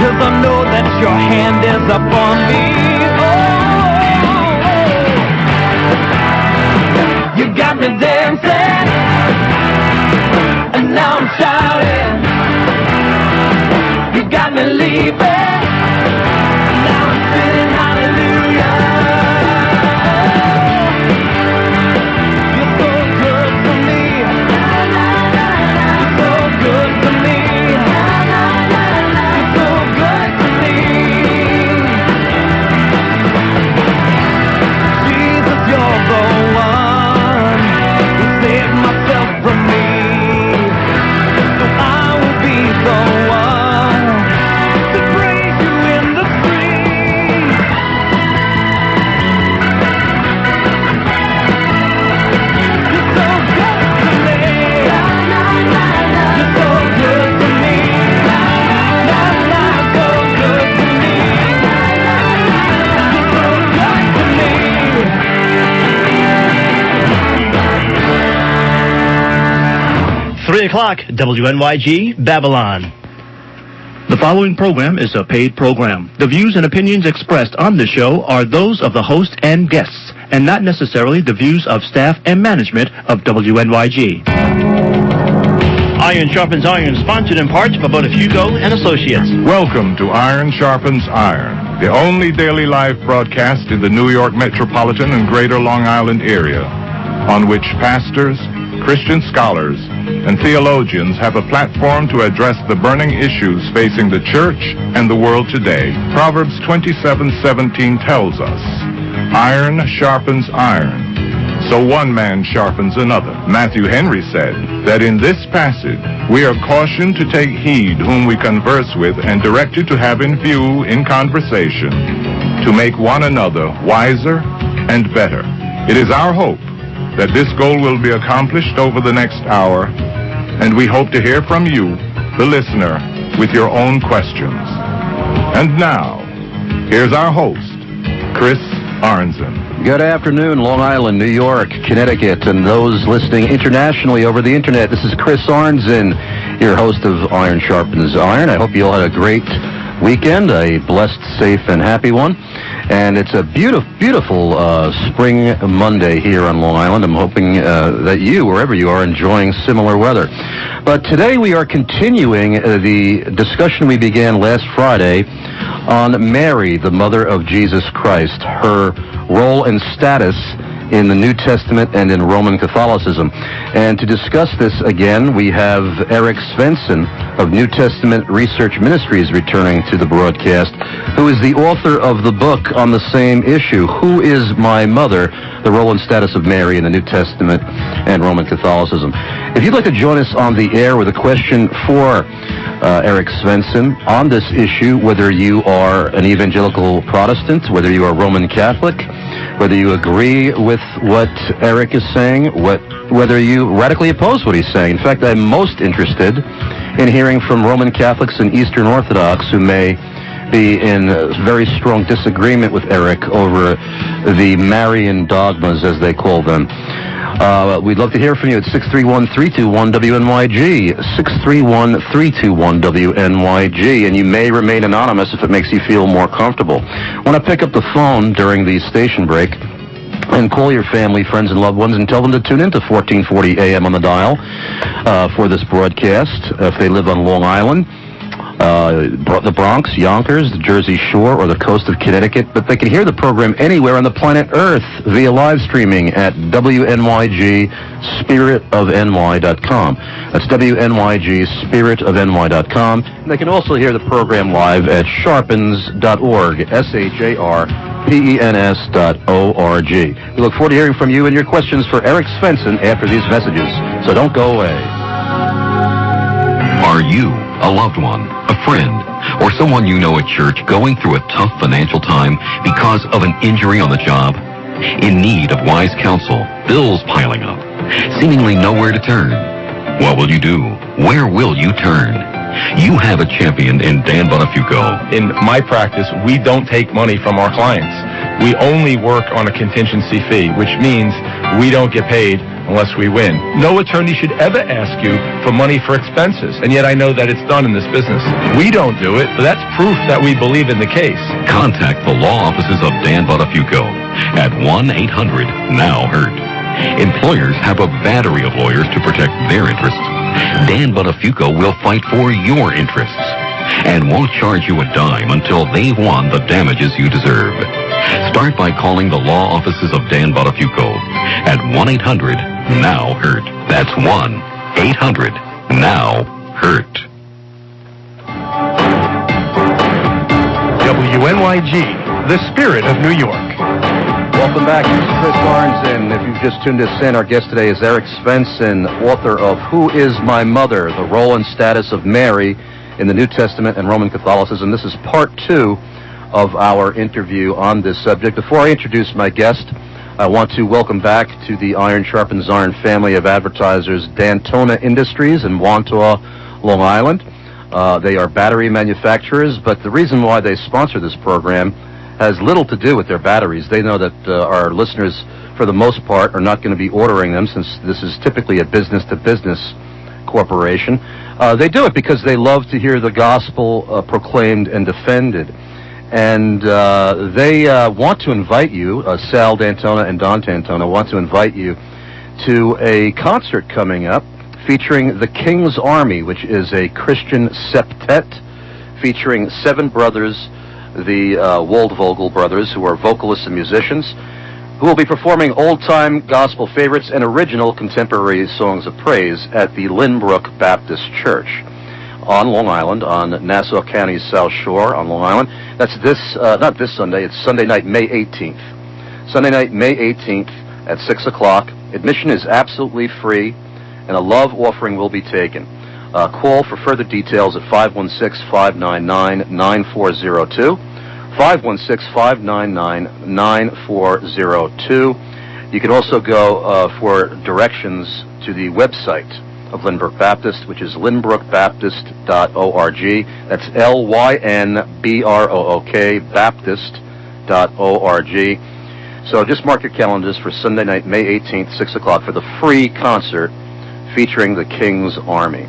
'cause I know that your hand is upon me. Oh, you got me dancing, and now I'm shouting. You got me leaving, now I'm singing hallelujah. You're so good to me. You're so good to me. You're so good to me. Jesus, you're the one who saved myself from me. So I will be the one to praise you in the street. You're so good to me. You're so good to me. Not so good to me. You're so good to me. 3 o'clock, WNYG, Babylon. The following program is a paid program. The views and opinions expressed on the show are those of the host and guests, and not necessarily the views of staff and management of WNYG. Iron Sharpens Iron, sponsored in part by both Hugo and Associates. Welcome to Iron Sharpens Iron, the only daily live broadcast in the New York metropolitan and greater Long Island area, on which pastors, Christian scholars, and theologians have a platform to address the burning issues facing the church and the world today. Proverbs 27:17 tells us, iron sharpens iron, so one man sharpens another. Matthew Henry said that in this passage, we are cautioned to take heed whom we converse with and directed to have in view in conversation to make one another wiser and better. It is our hope that this goal will be accomplished over the next hour, and we hope to hear from you, the listener, with your own questions. And now, here's our host, Chris Arnzen. Good afternoon, Long Island, New York, Connecticut, and those listening internationally over the internet. This is Chris Arnzen, your host of Iron Sharpens Iron. I hope you all had a great weekend, a blessed, safe, and happy one. And it's a beautiful spring Monday here on Long Island. I'm hoping that you, wherever you are, enjoying similar weather. But today we are continuing the discussion we began last Friday on Mary, the mother of Jesus Christ, her role and status in the New Testament and in Roman Catholicism. And to discuss this again, we have Eric Svendsen of New Testament Research Ministries returning to the broadcast, who is the author of the book on the same issue, Who is My Mother? The Role and Status of Mary in the New Testament and Roman Catholicism. If you'd like to join us on the air with a question for Eric Svendsen on this issue, whether you are an evangelical Protestant, whether you are Roman Catholic, whether you agree with what Eric is saying, whether you radically oppose what he's saying. In fact, I'm most interested in hearing from Roman Catholics and Eastern Orthodox who may be in very strong disagreement with Eric over the Marian dogmas, as they call them. We'd love to hear from you at 631-321-WNYG, 631-321-WNYG, and you may remain anonymous if it makes you feel more comfortable. Want to pick up the phone during the station break and call your family, friends, and loved ones and tell them to tune in to 1440 AM on the dial for this broadcast if they live on Long Island, the Bronx, Yonkers, the Jersey Shore, or the coast of Connecticut, but they can hear the program anywhere on the planet Earth via live streaming at WNYGSpiritofNY.com. That's WNYGSpiritofNY.com. And they can also hear the program live at sharpens.org, SHARPENS.org. We look forward to hearing from you and your questions for Eric Svendsen after these messages, so don't go away. Are you, a loved one, a friend, or someone you know at church going through a tough financial time because of an injury on the job? In need of wise counsel, bills piling up, seemingly nowhere to turn? What will you do? Where will you turn? You have a champion in Dan Bonafuco. In my practice, we don't take money from our clients. We only work on a contingency fee, which means we don't get paid unless we win. No attorney should ever ask you for money for expenses, and yet I know that it's done in this business. We don't do it, but that's proof that we believe in the case. Contact the law offices of Dan Buttafuoco at 1-800-NOW-HURT. Employers have a battery of lawyers to protect their interests. Dan Buttafuoco will fight for your interests and won't charge you a dime until they've won the damages you deserve. Start by calling the law offices of Dan Buttafuoco at 1-800-NOW-HURT. That's 1-800-NOW-HURT. WNYG, the spirit of New York. Welcome back. This is Chris Svendsen. If you've just tuned us in, our guest today is Eric Svendsen, author of Who is My Mother? The Role and Status of Mary in the New Testament and Roman Catholicism. This is part 2 of our interview on this subject. Before I introduce my guest, I want to welcome back to the Iron Sharpens Iron family of advertisers Dantona Industries in Wantagh, Long Island. They are battery manufacturers, but the reason why they sponsor this program has little to do with their batteries. They know that our listeners, for the most part, are not going to be ordering them, since this is typically a business-to-business corporation. They do it because they love to hear the gospel proclaimed and defended. And they want to invite you, Sal Dantona and Don Dantona want to invite you to a concert coming up featuring the King's Army, which is a Christian septet featuring 7 brothers, the Waldvogel brothers, who are vocalists and musicians, who will be performing old-time gospel favorites and original contemporary songs of praise at the Lynbrook Baptist Church on Long Island, on Nassau County's South Shore on Long Island. That's not this Sunday, it's Sunday night, May 18th. Sunday night, May 18th at 6 o'clock. Admission is absolutely free, and a love offering will be taken. Call for further details at 516-599-9402. 516-599-9402. You can also go for directions to the website of Lynbrook Baptist, which is lynbrookbaptist.org. That's Lynbrook Baptist.org. So just mark your calendars for Sunday night, May 18th, 6 o'clock, for the free concert featuring the King's Army.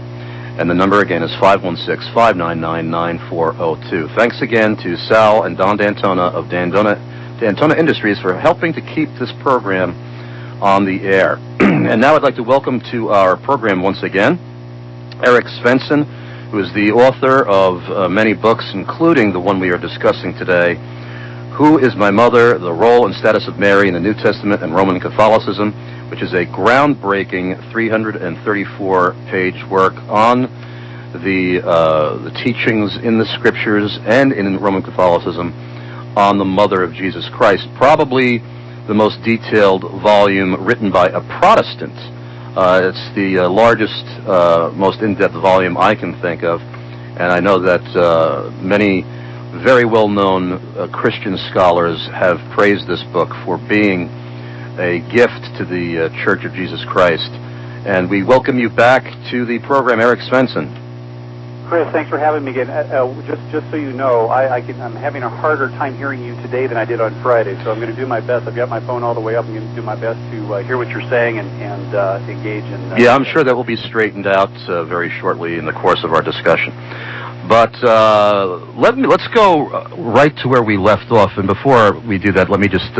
And the number again is 516-599-9402. Thanks again to Sal and Don Dantona of Dantona Industries for helping to keep this program on the air. And now I'd like to welcome to our program once again Eric Svendsen, who is the author of many books, including the one we are discussing today, Who is My Mother? The Role and Status of Mary in the New Testament and Roman Catholicism, which is a groundbreaking 334-page work on the teachings in the Scriptures and in Roman Catholicism on the Mother of Jesus Christ. Probably the most detailed volume written by a Protestant. It's the largest, most in-depth volume I can think of, and I know that many very well-known Christian scholars have praised this book for being a gift to the Church of Jesus Christ. And we welcome you back to the program, Eric Svendsen. Chris, thanks for having me again. Just so you know, I'm having a harder time hearing you today than I did on Friday, so I'm going to do my best. I've got my phone all the way up. I'm going to do my best to hear what you're saying and engage in... yeah, I'm sure that will be straightened out very shortly in the course of our discussion. But let's go right to where we left off. And before we do that, let me just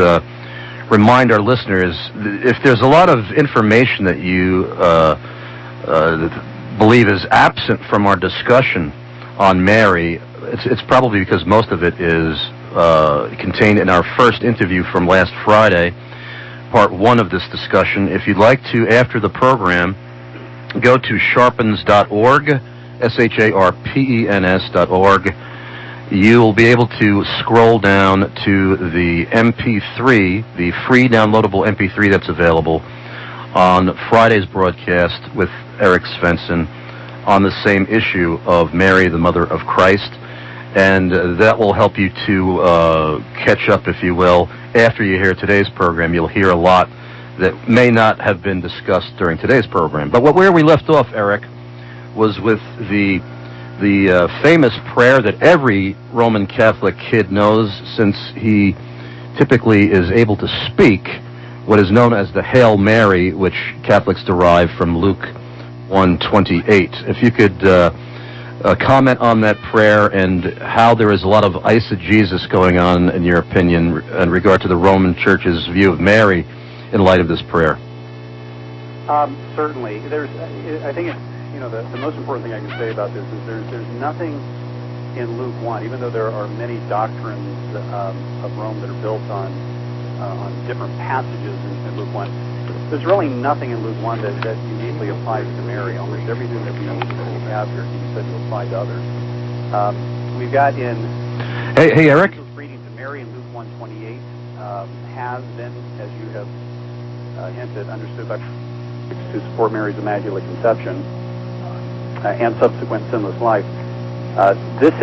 remind our listeners, if there's a lot of information that you believe is absent from our discussion on Mary, it's probably because most of it is contained in our first interview from last Friday, part 1 of this discussion. If you'd like to, after the program, go to sharpens.org, sharpens.org. You'll be able to scroll down to the MP3, the free downloadable MP3 that's available on Friday's broadcast with Eric Svendsen on the same issue of Mary, the Mother of Christ. And that will help you to catch up, if you will. After you hear today's program, you'll hear a lot that may not have been discussed during today's program. But where we left off, Eric, was with the famous prayer that every Roman Catholic kid knows, since he typically is able to speak what is known as the Hail Mary, which Catholics derive from Luke 1:28. If you could comment on that prayer and how there is a lot of eisegesis going on, in your opinion, in regard to the Roman Church's view of Mary in light of this prayer. Certainly. I think it's, the most important thing I can say about this is there's nothing in Luke 1, even though there are many doctrines of Rome that are built on different passages in Luke 1. There's really nothing in Luke 1 that uniquely applies to Mary. Almost everything that we have here can be said to apply to others. We've got in... Hey, Eric? Reading to Mary in Luke 1:28 has been, as you have hinted, understood by to support Mary's Immaculate Conception and subsequent sinless life. This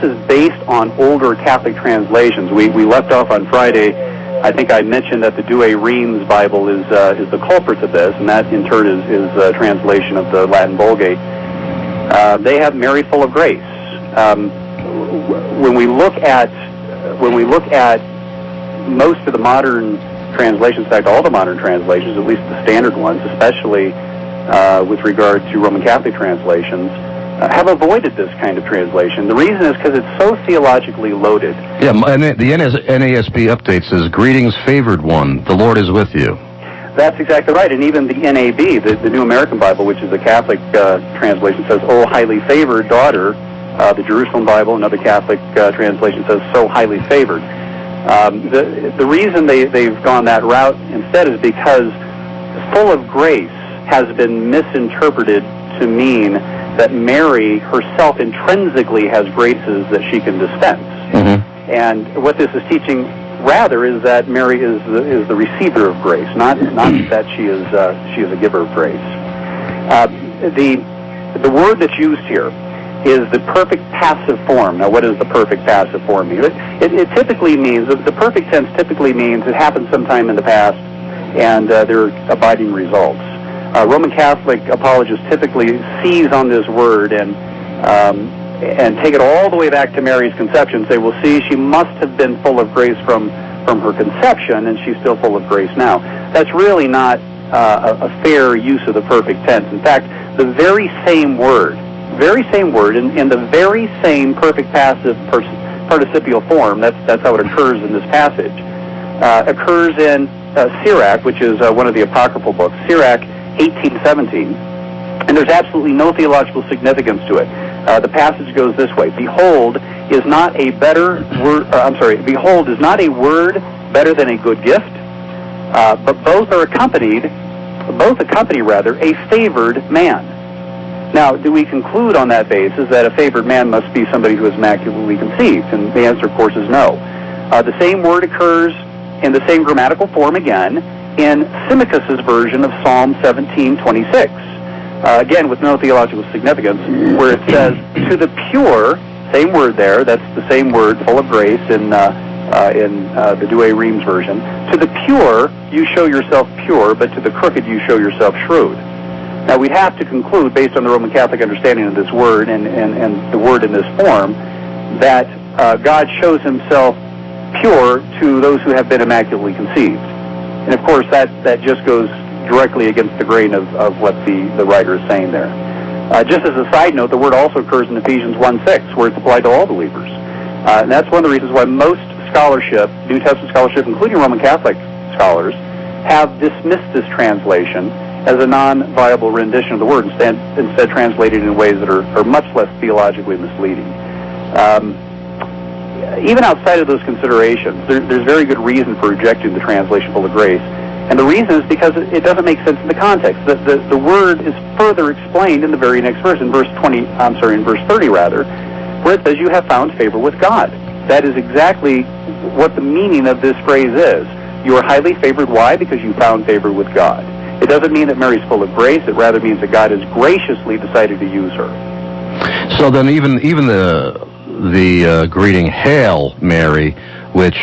is based on older Catholic translations. We left off on Friday. I think I mentioned that the Douay-Rheims Bible is the culprit of this, and that in turn is a translation of the Latin Vulgate. They have Mary full of grace. When we look at most of the modern translations, in fact, all the modern translations, at least the standard ones, especially with regard to Roman Catholic translations, have avoided this kind of translation. The reason is because it's so theologically loaded. Yeah, and the NASB update says, "Greetings, favored one, the Lord is with you." That's exactly right. And even the NAB, the New American Bible, which is a Catholic translation, says, "Oh, highly favored daughter." The Jerusalem Bible, another Catholic translation, says, "So highly favored." The reason they've gone that route instead is because full of grace has been misinterpreted to mean that Mary herself intrinsically has graces that she can dispense. Mm-hmm. And what this is teaching rather is that Mary is the receiver of grace, not that she is a giver of grace. The word that's used here is the perfect passive form. Now, what does the perfect passive form mean? It typically means, the perfect tense typically means it happened sometime in the past and there are abiding results. Roman Catholic apologists typically seize on this word and take it all the way back to Mary's conception, say, well, see, she must have been full of grace from her conception, and she's still full of grace now. That's really not a fair use of the perfect tense. In fact, the very same word in the very same perfect passive participial form, that's how it occurs in this passage, occurs in Sirach, which is one of the apocryphal books, Sirach 18:17, and there's absolutely no theological significance to it. The passage goes this way: "Behold is not a behold is not a word better than a good gift, but both accompany a favored man." Now, do we conclude on that basis that a favored man must be somebody who is immaculately conceived? And the answer, of course, is no. The same word occurs in the same grammatical form again in Symmachus's version of Psalm 17:26. Again, with no theological significance, where it says, "To the pure," same word there, that's the same word, full of grace in the Douay-Rheims version, "To the pure you show yourself pure, but to the crooked you show yourself shrewd." Now, we'd have to conclude, based on the Roman Catholic understanding of this word and the word in this form, that God shows himself pure to those who have been immaculately conceived. And, of course, that just goes directly against the grain of what the writer is saying there. Just as a side note, the word also occurs in Ephesians 1:6, where it's applied to all believers. And that's one of the reasons why most scholarship, New Testament scholarship, including Roman Catholic scholars, have dismissed this translation as a non-viable rendition of the word, instead translated in ways that are much less theologically misleading. Even outside of those considerations, there's very good reason for rejecting the translation full of grace. And the reason is because it doesn't make sense in the context. The word is further explained in the very next verse, in verse 30 rather, where it says, "You have found favor with God." That is exactly what the meaning of this phrase is. You are highly favored. Why? Because you found favor with God. It doesn't mean that Mary's full of grace. It rather means that God has graciously decided to use her. So then even the greeting, "Hail Mary," which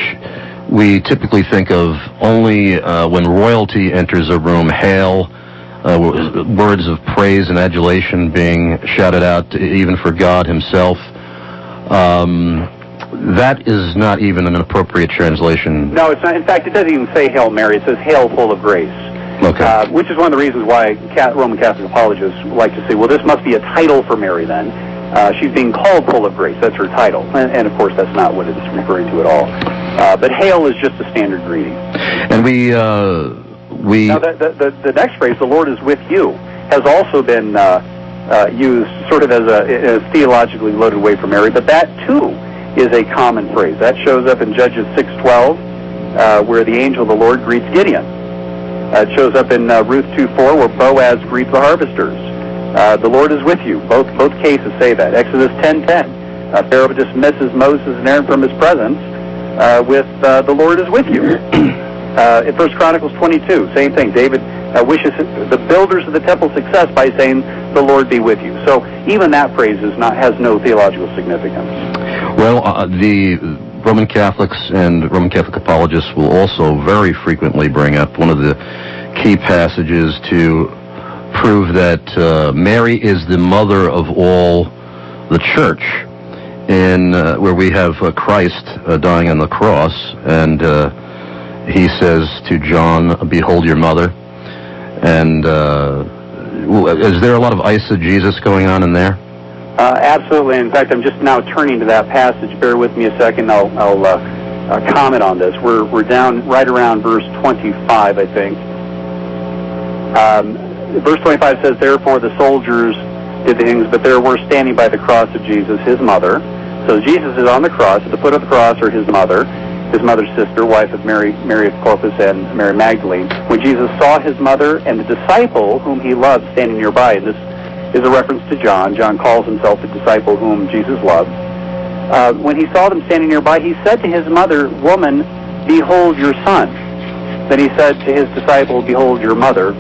we typically think of only when royalty enters a room, hail, words of praise and adulation being shouted out even for God himself. That is not even an appropriate translation. No, it's not. In fact, it doesn't even say Hail Mary. It says Hail full of grace. Okay. Which is one of the reasons why Roman Catholic apologists like to say, well, this must be a title for Mary then. She's being called full of grace. That's her title. And of course, that's not what it's referring to at all. But hail is just a standard greeting. And Now, the next phrase, the Lord is with you, has also been used sort of as a theologically loaded way for Mary, but that too is a common phrase. That shows up in Judges 6:12, where the angel of the Lord greets Gideon. It shows up in Ruth 2:4, where Boaz greets the harvesters. The Lord is with you. Both cases say that. Exodus 10:10, Pharaoh dismisses Moses and Aaron from his presence with the Lord is with you. In 1 Chronicles 22, same thing. David wishes the builders of the temple success by saying, the Lord be with you. So even that phrase has no theological significance. Well, the Roman Catholics and Roman Catholic apologists will also very frequently bring up one of the key passages to prove that Mary is the mother of all the church, in where we have Christ dying on the cross, and he says to John, behold your mother. And is there a lot of eisegesis going on in there? Absolutely. In fact, I'm just now turning to that passage. Bear with me a second. I'll comment on this. We're down right around verse 25, I think. Verse 25 says, therefore the soldiers did things, but there were standing by the cross of Jesus, his mother. So Jesus is on the cross. At the foot of the cross are his mother's sister, wife of Mary of Clopas, and Mary Magdalene. When Jesus saw his mother and the disciple whom he loved standing nearby, and this is a reference to John. John calls himself the disciple whom Jesus loved. When he saw them standing nearby, he said to his mother, woman, behold your son. Then he said to his disciple, behold your mother.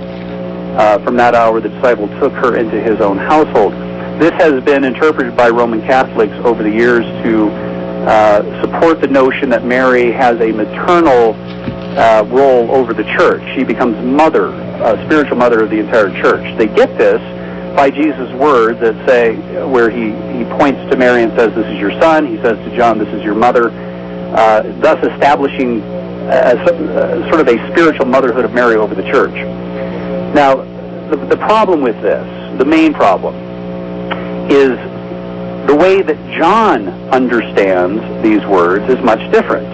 From that hour, the disciple took her into his own household. This has been interpreted by Roman Catholics over the years to support the notion that Mary has a maternal role over the church. She becomes mother, spiritual mother of the entire church. They get this by Jesus' words that say, where he points to Mary and says, this is your son. He says to John, this is your mother, thus establishing sort of a spiritual motherhood of Mary over the church. Now, the problem with this, the main problem, is the way that John understands these words is much different.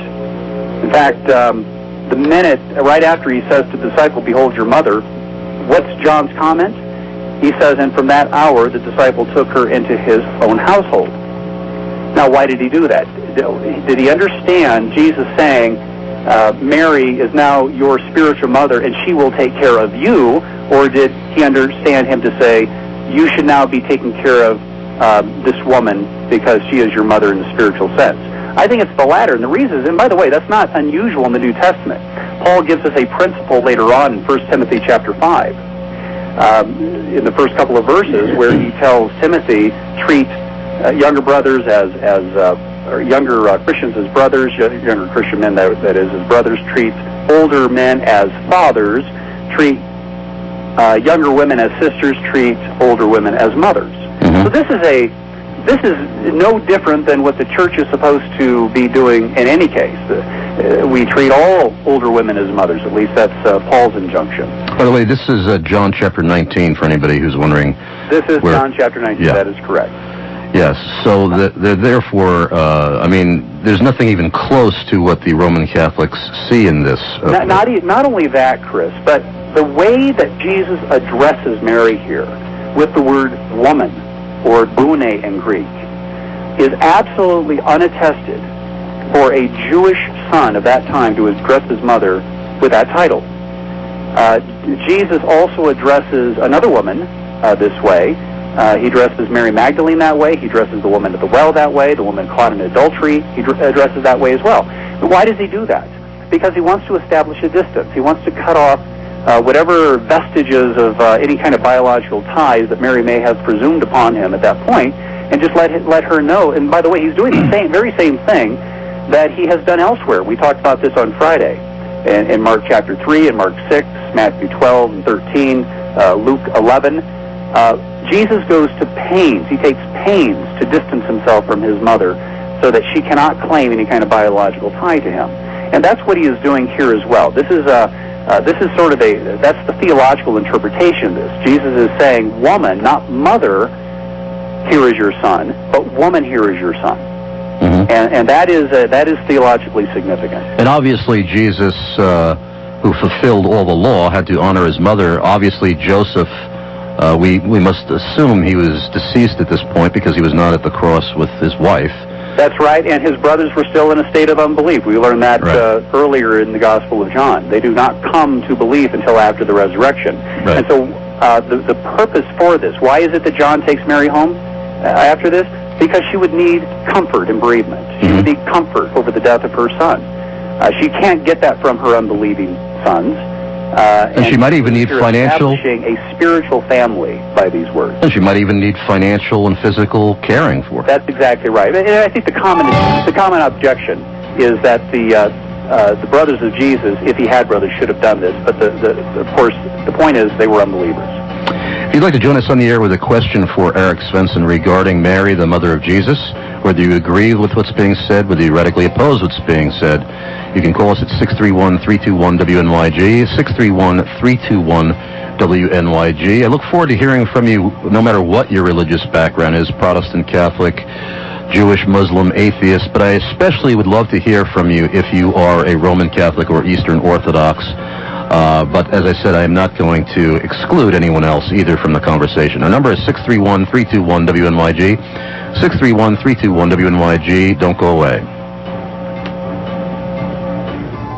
In fact, the minute, right after he says to the disciple, behold your mother, what's John's comment? He says, and from that hour, the disciple took her into his own household. Now, why did he do that? Did he understand Jesus saying, Mary is now your spiritual mother and she will take care of you, or did he understand him to say, you should now be taking care of this woman because she is your mother in the spiritual sense? I think it's the latter, and the reason is, and by the way, that's not unusual in the New Testament. Paul gives us a principle later on in 1 Timothy chapter 5, in the first couple of verses, where he tells Timothy, treat younger brothers or younger Christians as brothers, younger Christian men, that is, as brothers, treat older men as fathers, treat younger women as sisters, treat older women as mothers. Mm-hmm. So this is no different than what the church is supposed to be doing in any case. We treat all older women as mothers. At least that's Paul's injunction. By the way, this is John chapter 19 for anybody who's wondering. This is John chapter 19. Yeah. That is correct. Yes, so therefore, I mean, there's nothing even close to what the Roman Catholics see in this. Not only that, Chris, but the way that Jesus addresses Mary here with the word woman, or boune in Greek, is absolutely unattested for a Jewish son of that time to address his mother with that title. Jesus also addresses another woman this way. He addresses Mary Magdalene that way. He addresses the woman at the well that way. The woman caught in adultery, he addresses that way as well. But why does he do that? Because he wants to establish a distance. He wants to cut off whatever vestiges of any kind of biological ties that Mary may have presumed upon him at that point, and just let her know. And by the way, he's doing the very same thing that he has done elsewhere. We talked about this on Friday in Mark chapter 3 and Mark 6, Matthew 12 and 13, Luke 11. Jesus goes to pains. He takes pains to distance himself from his mother, so that she cannot claim any kind of biological tie to him. And that's what he is doing here as well. This is sort of that's the theological interpretation of this. Jesus is saying, woman, not mother, here is your son, but woman, here is your son. Mm-hmm. And that is theologically significant. And obviously Jesus, who fulfilled all the law, had to honor his mother. Obviously Joseph, we must assume he was deceased at this point because he was not at the cross with his wife. That's right, and his brothers were still in a state of unbelief. We learned that earlier in the Gospel of John. They do not come to belief until after the resurrection. Right. And so the purpose for this, why is it that John takes Mary home after this? Because she would need comfort and bereavement. She would need comfort over the death of her son. She can't get that from her unbelieving sons. And she might even need financial... establishing a spiritual family by these words. And she might even need financial and physical caring for. That's exactly right. And I think the common objection is that the brothers of Jesus, if he had brothers, should have done this. But of course, the point is they were unbelievers. If you'd like to join us on the air with a question for Eric Svendsen regarding Mary, the mother of Jesus, whether you agree with what's being said, whether you radically oppose what's being said, you can call us at 631-321-WNYG, 631-321-WNYG. I look forward to hearing from you no matter what your religious background is, Protestant, Catholic, Jewish, Muslim, atheist, but I especially would love to hear from you if you are a Roman Catholic or Eastern Orthodox. But as I said, I am not going to exclude anyone else either from the conversation. Our number is 631-321-WNYG, 631-321-WNYG. Don't go away.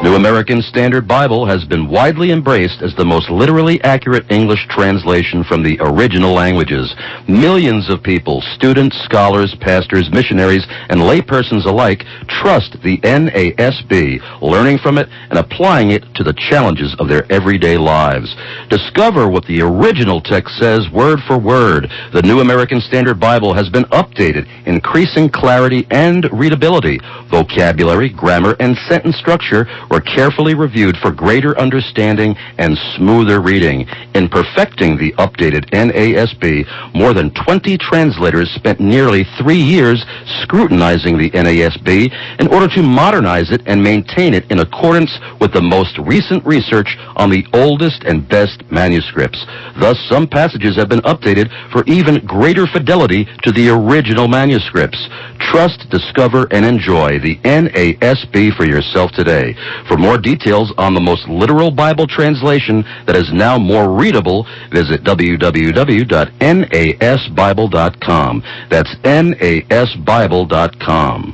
New American Standard Bible has been widely embraced as the most literally accurate English translation from the original languages. Millions of people, students, scholars, pastors, missionaries, and laypersons alike, trust the NASB, learning from it and applying it to the challenges of their everyday lives. Discover what the original text says word for word. The New American Standard Bible has been updated, increasing clarity and readability. Vocabulary, grammar, and sentence structure were carefully reviewed for greater understanding and smoother reading. In perfecting the updated NASB, more than 20 translators spent nearly 3 years scrutinizing the NASB in order to modernize it and maintain it in accordance with the most recent research on the oldest and best manuscripts. Thus, some passages have been updated for even greater fidelity to the original manuscripts. Trust, discover, and enjoy the NASB for yourself today. For more details on the most literal Bible translation that is now more readable, visit www.nasbible.com. That's nasbible.com.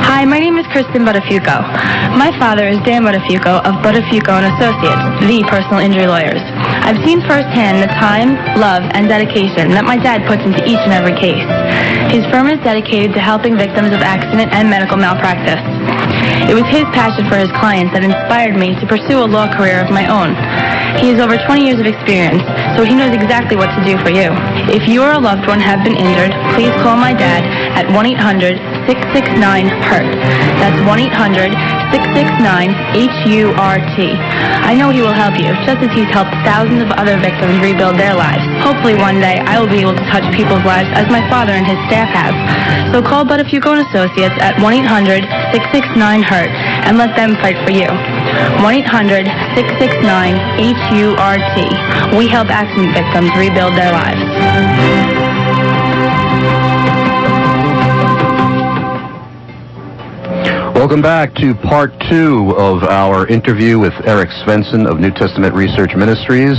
Hi, my name is Kristen Buttafuoco. My father is Dan Buttafuoco of Buttafuoco & Associates, the personal injury lawyers. I've seen firsthand the time, love, and dedication that my dad puts into each and every case. His firm is dedicated to helping victims of accident and medical malpractice. It was his passion for his clients that inspired me to pursue a law career of my own. He has over 20 years of experience, so he knows exactly what to do for you. If you or a loved one have been injured, please call my dad at 1-800-669-HURT. That's 1-800-669-HURT. I know he will help you, just as he's helped thousands of other victims rebuild their lives. Hopefully one day I will be able to touch people's lives as my father and his staff have. So call Buttafuoco & Associates at 1-800-669-HURT and let them fight for you. 1-800-669-HURT. We help accident victims rebuild their lives. Welcome back to part 2 of our interview with Eric Svendsen of New Testament Research Ministries.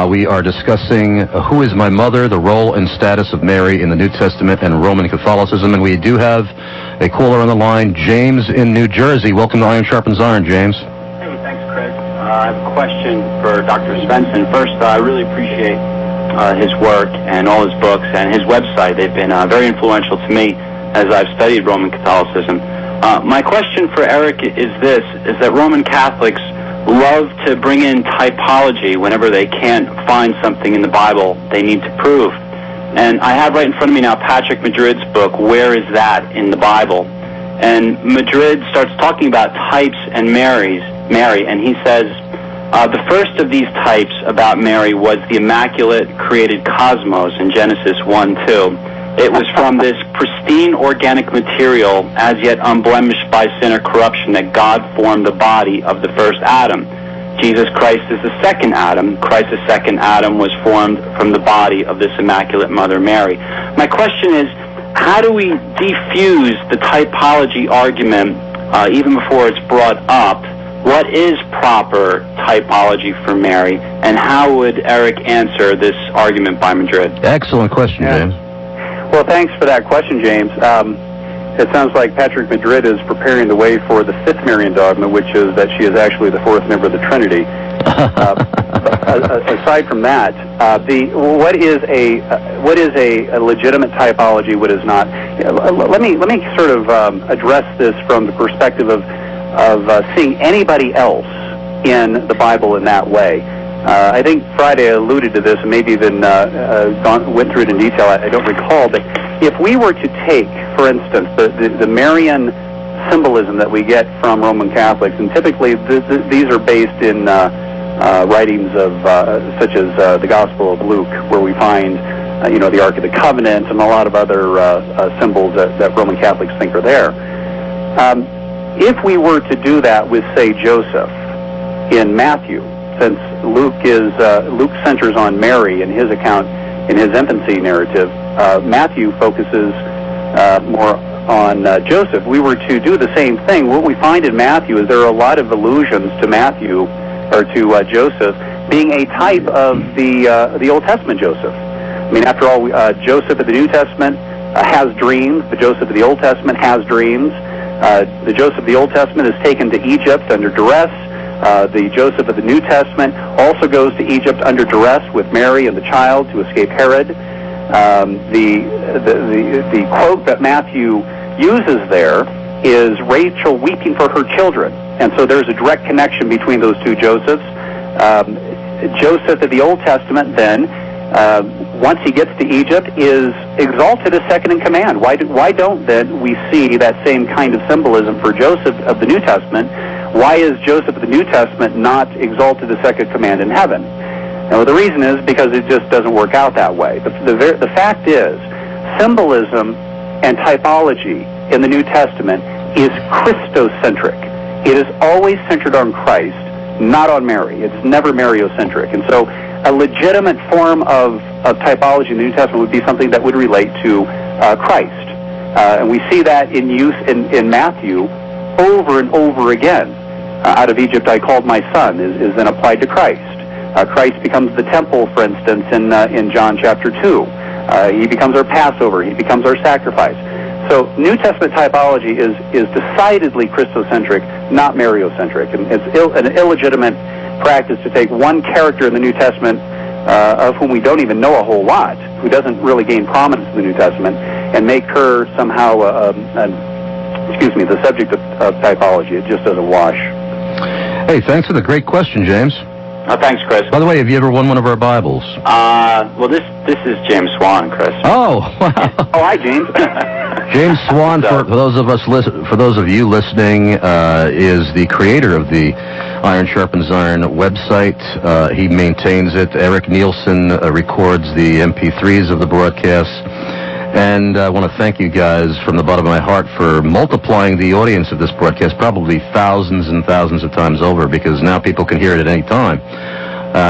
We are discussing Who is My Mother, the role and status of Mary in the New Testament and Roman Catholicism. And we do have a caller on the line, James in New Jersey. Welcome to Iron Sharpens Iron, James. Hey, thanks, Chris. I have a question for Dr. Svendsen. First, I really appreciate his work and all his books and his website. They've been very influential to me as I've studied Roman Catholicism. My question for Eric is this, is that Roman Catholics love to bring in typology whenever they can't find something in the Bible they need to prove. And I have right in front of me now Patrick Madrid's book, Where Is That in the Bible? And Madrid starts talking about types and Mary, and he says, the first of these types about Mary was the immaculate created cosmos in Genesis 1:2. It was from this pristine organic material, as yet unblemished by sin or corruption, that God formed the body of the first Adam. Jesus Christ is the second Adam. Christ, the second Adam, was formed from the body of this Immaculate Mother Mary. My question is, how do we defuse the typology argument even before it's brought up? What is proper typology for Mary, and how would Eric answer this argument by Madrid? Excellent question, James. Well, thanks for that question, James. It sounds like Patrick Madrid is preparing the way for the fifth Marian dogma, which is that she is actually the fourth member of the Trinity. Aside from that, what is a legitimate typology? What is not? Let me sort of address this from the perspective of seeing anybody else in the Bible in that way. I think Friday alluded to this and maybe even went through it in detail. I don't recall, but if we were to take, for instance, the Marian symbolism that we get from Roman Catholics, and typically these are based in writings of such as the Gospel of Luke, where we find the Ark of the Covenant and a lot of other symbols that Roman Catholics think are there. If we were to do that with, say, Joseph in Matthew, since Luke centers on Mary in his account, in his infancy narrative, Matthew focuses more on Joseph. We were to do the same thing. What we find in Matthew is there are a lot of allusions to Matthew, or to Joseph, being a type of the Old Testament Joseph. I mean, after all, Joseph of the New Testament has dreams. The Joseph of the Old Testament has dreams. The Joseph of the Old Testament is taken to Egypt under duress. The Joseph of the New Testament also goes to Egypt under duress with Mary and the child to escape Herod. The quote that Matthew uses there is Rachel weeping for her children, and so there's a direct connection between those two Josephs. Joseph of the Old Testament then, once he gets to Egypt, is exalted as second in command. Why don't then we see that same kind of symbolism for Joseph of the New Testament? Why is Joseph of the New Testament not exalted as second command in heaven? Now, the reason is because it just doesn't work out that way. The fact is, symbolism and typology in the New Testament is Christocentric. It is always centered on Christ, not on Mary. It's never Mariocentric. And so a legitimate form of typology in the New Testament would be something that would relate to Christ. And we see that in use in Matthew over and over again. Out of Egypt I called my son is then applied to Christ. Christ becomes the temple, for instance, in John chapter 2. He becomes our Passover. He becomes our sacrifice. So New Testament typology is decidedly Christocentric, not Mariocentric. And it's an illegitimate practice to take one character in the New Testament of whom we don't even know a whole lot, who doesn't really gain prominence in the New Testament, and make her somehow the subject of typology. It just doesn't wash. Hey, thanks for the great question, James. Thanks, Chris. By the way, have you ever won one of our Bibles? Well, this is James Swan, Chris. Oh, wow. Oh, hi, James. James Swan, for those of you listening, is the creator of the Iron Sharpens Iron website. He maintains it. Eric Nielsen records the MP3s of the broadcasts. And I want to thank you guys from the bottom of my heart for multiplying the audience of this broadcast probably thousands and thousands of times over, because now people can hear it at any time.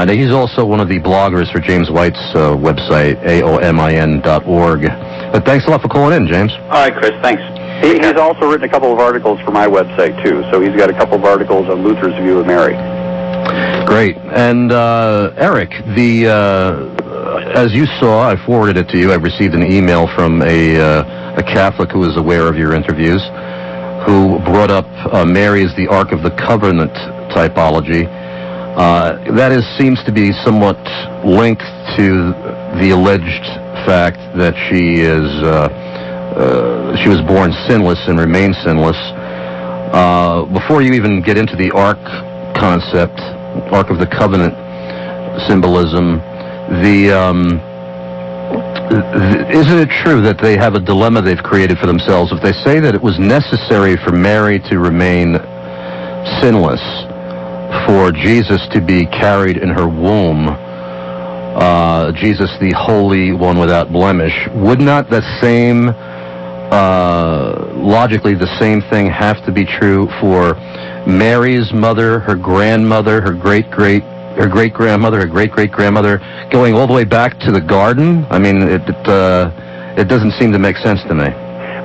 He's also one of the bloggers for James White's website, aomin.org. But thanks a lot for calling in, James. All right, Chris, thanks. He's also written a couple of articles for my website, too. So he's got a couple of articles on Luther's view of Mary. Great. And Eric, as you saw, I forwarded it to you. I received an email from a Catholic who is aware of your interviews, who brought up Mary as the Ark of the Covenant typology. That seems to be somewhat linked to the alleged fact that she was born sinless and remains sinless. Before you even get into the Ark concept, Ark of the Covenant symbolism, isn't it true that they have a dilemma they've created for themselves if they say that it was necessary for Mary to remain sinless, for Jesus to be carried in her womb? Jesus, the Holy One without blemish. Would not the same, logically, the same thing have to be true for Mary's mother, her grandmother, her great-grandmother, her great-great-grandmother, going all the way back to the garden? I mean, it doesn't seem to make sense to me.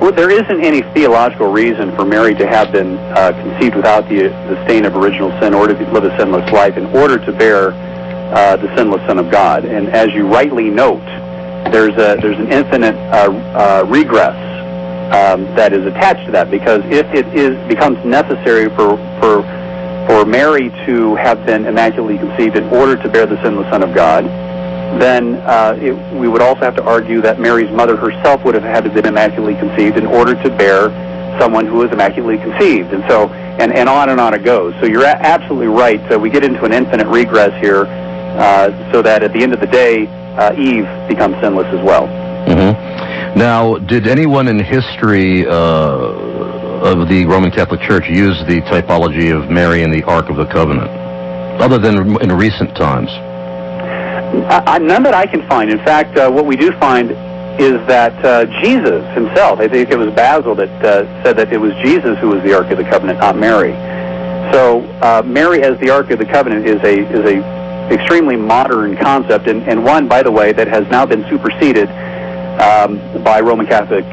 Well, there isn't any theological reason for Mary to have been conceived without the stain of original sin, or to live a sinless life, in order to bear the sinless Son of God. And as you rightly note, there's an infinite regress that is attached to that, because if it becomes necessary for Mary to have been immaculately conceived in order to bear the sinless Son of God, then we would also have to argue that Mary's mother herself would have had to been immaculately conceived in order to bear someone who was immaculately conceived, and so and on it goes. So you're absolutely right. We get into an infinite regress here, so that at the end of the day, Eve becomes sinless as well. Mm-hmm. Now, did anyone in history of the Roman Catholic Church use the typology of Mary in the Ark of the Covenant, other than in recent times? None that I can find. In fact, what we do find is that Jesus himself, I think it was Basil that said that it was Jesus who was the Ark of the Covenant, not Mary. So Mary as the Ark of the Covenant is a extremely modern concept, and one, by the way, that has now been superseded by Roman Catholic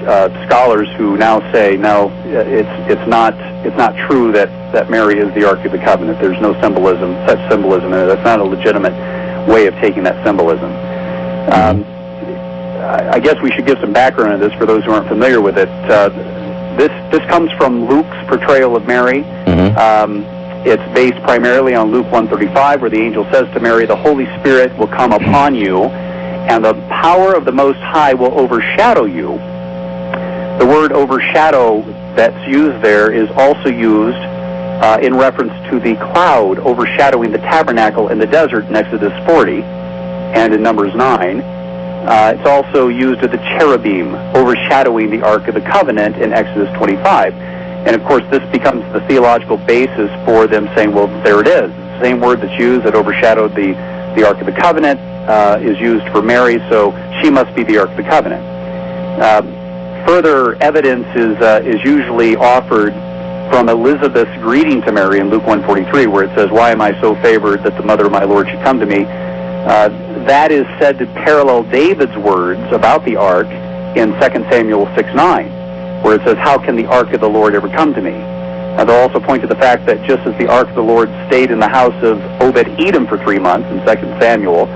scholars who now say, no, it's not true that Mary is the Ark of the Covenant. There's no such symbolism, and that's not a legitimate way of taking that symbolism. I guess we should give some background on this for those who aren't familiar with it. This comes from Luke's portrayal of Mary. It's based primarily on Luke 1:35, where the angel says to Mary, "The Holy Spirit will come upon you, and the power of the Most High will overshadow you." The word overshadow that's used there is also used in reference to the cloud overshadowing the tabernacle in the desert in Exodus 40 and in Numbers 9. It's also used of the cherubim overshadowing the Ark of the Covenant in Exodus 25. And of course, this becomes the theological basis for them saying, well, there it is. The same word that's used that overshadowed the Ark of the Covenant is used for Mary, so she must be the Ark of the Covenant. Further evidence is usually offered from Elizabeth's greeting to Mary in Luke 1:43, where it says, "Why am I so favored that the mother of my Lord should come to me?" That is said to parallel David's words about the Ark in 2 Samuel 6:9, where it says, "How can the Ark of the Lord ever come to me?" They'll also point to the fact that just as the Ark of the Lord stayed in the house of Obed-Edom for 3 months in 2 Samuel,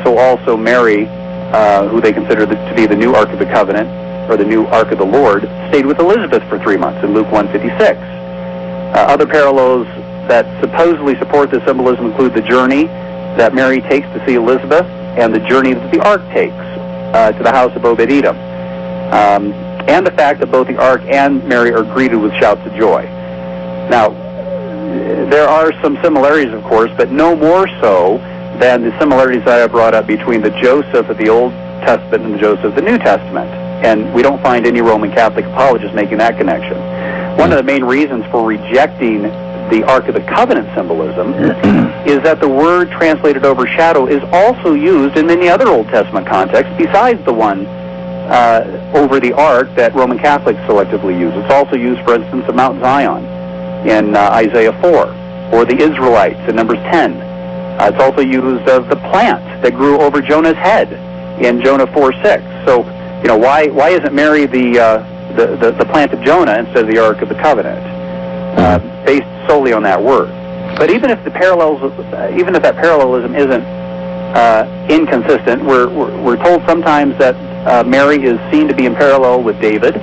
so also Mary, who they consider to be the new Ark of the Covenant, or the new Ark of the Lord, stayed with Elizabeth for 3 months in Luke 1:56. Other parallels that supposedly support this symbolism include the journey that Mary takes to see Elizabeth and the journey that the Ark takes to the house of Obed-Edom. And the fact that both the Ark and Mary are greeted with shouts of joy. Now, there are some similarities, of course, but no more so than the similarities that I brought up between the Joseph of the Old Testament and the Joseph of the New Testament. And we don't find any Roman Catholic apologists making that connection. One of the main reasons for rejecting the Ark of the Covenant symbolism is that the word translated overshadow is also used in many other Old Testament contexts besides the one over the Ark that Roman Catholics selectively use. It's also used, for instance, of Mount Zion in Isaiah 4, or the Israelites in Numbers 10. It's also used of the plant that grew over Jonah's head in Jonah 4:6. So, you know, why isn't Mary the plant of Jonah instead of the Ark of the Covenant, based solely on that word? But even if that parallelism isn't inconsistent, we're told sometimes that Mary is seen to be in parallel with David.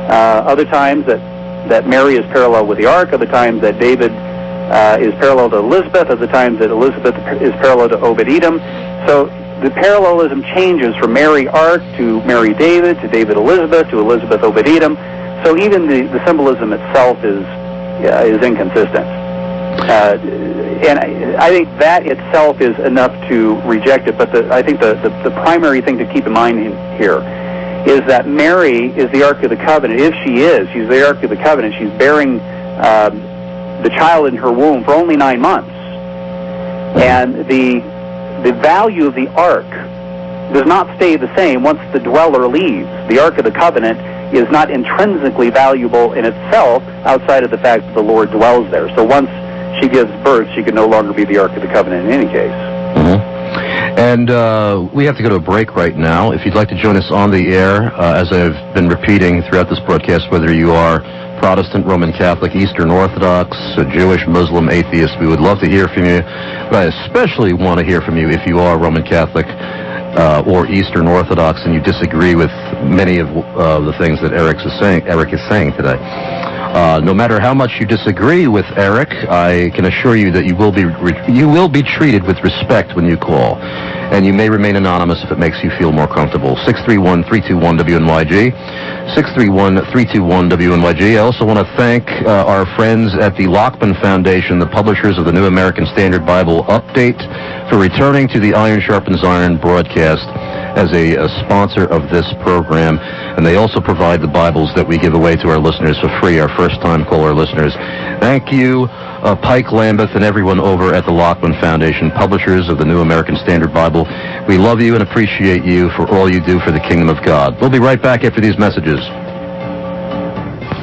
Other times that Mary is parallel with the Ark. Other times that David is parallel to Elizabeth. Other times that Elizabeth is parallel to Obed-Edom. So the parallelism changes from Mary Ark to Mary David to David Elizabeth to Elizabeth Obed-Edom. So even the symbolism itself is inconsistent. And I think that itself is enough to reject it. But I think the primary thing to keep in mind here is that Mary is the Ark of the Covenant. If she's the Ark of the Covenant. She's bearing the child in her womb for only 9 months. And the the value of the ark does not stay the same once the dweller leaves. The Ark of the Covenant is not intrinsically valuable in itself outside of the fact that the Lord dwells there. So once she gives birth, she can no longer be the Ark of the Covenant in any case. And we have to go to a break right now. If you'd like to join us on the air, as I've been repeating throughout this broadcast, whether you are Protestant, Roman Catholic, Eastern Orthodox, Jewish, Muslim, atheist, we would love to hear from you. But I especially want to hear from you if you are Roman Catholic or Eastern Orthodox and you disagree with many of the things that Eric is saying today. No matter how much you disagree with Eric, I can assure you that you will be treated with respect when you call. And you may remain anonymous if it makes you feel more comfortable. 631-321-WNYG. 631-321-WNYG. I also want to thank our friends at the Lockman Foundation, the publishers of the New American Standard Bible Update, for returning to the Iron Sharpens Iron broadcast as a sponsor of this program. And they also provide the Bibles that we give away to our listeners for free, our first-time caller listeners. Thank you, Pike Lambeth and everyone over at the Lockman Foundation, publishers of the New American Standard Bible. We love you and appreciate you for all you do for the kingdom of God. We'll be right back after these messages.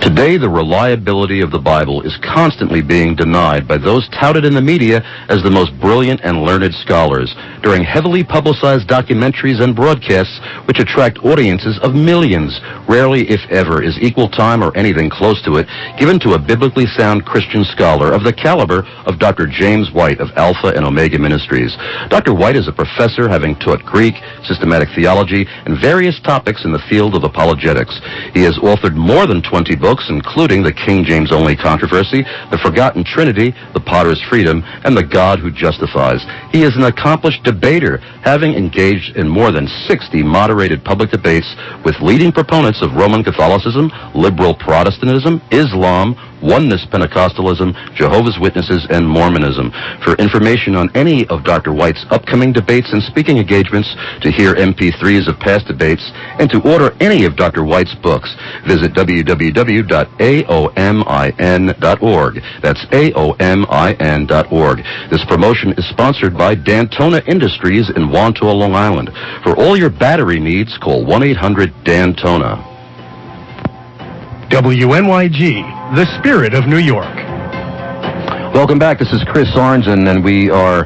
Today, the reliability of the Bible is constantly being denied by those touted in the media as the most brilliant and learned scholars during heavily publicized documentaries and broadcasts which attract audiences of millions. Rarely, if ever, is equal time or anything close to it given to a biblically sound Christian scholar of the caliber of Dr. James White of Alpha and Omega Ministries. Dr. White is a professor having taught Greek, systematic theology, and various topics in the field of apologetics. He has authored more than 20 books, including The King James Only Controversy, The Forgotten Trinity, The Potter's Freedom, and The God Who Justifies. He is an accomplished debater, having engaged in more than 60 moderated public debates with leading proponents of Roman Catholicism, liberal Protestantism, Islam, Oneness Pentecostalism, Jehovah's Witnesses, and Mormonism. For information on any of Dr. White's upcoming debates and speaking engagements, to hear MP3s of past debates, and to order any of Dr. White's books, visit www.aomin.org. That's aomin.org. This promotion is sponsored by Dantona Industries in Wantua, Long Island. For all your battery needs, call 1-800-DANTONA. WNYG, the spirit of New York. Welcome back. This is Chris Arnzen, and we are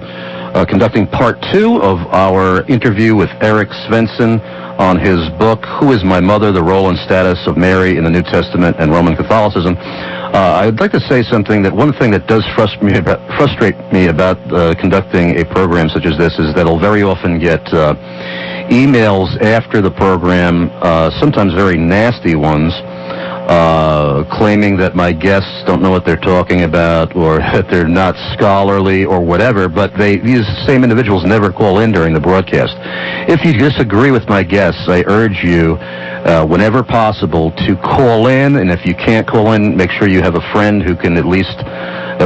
conducting part 2 of our interview with Eric Svendsen on his book, Who is My Mother? The Role and Status of Mary in the New Testament and Roman Catholicism. I'd like to say something that one thing that does frustrate me about conducting a program such as this is that I'll very often get emails after the program, sometimes very nasty ones, claiming that my guests don't know what they're talking about or that they're not scholarly or whatever, but these same individuals never call in during the broadcast. If you disagree with my guests, I urge you, whenever possible, to call in, and if you can't call in, make sure you have a friend who can at least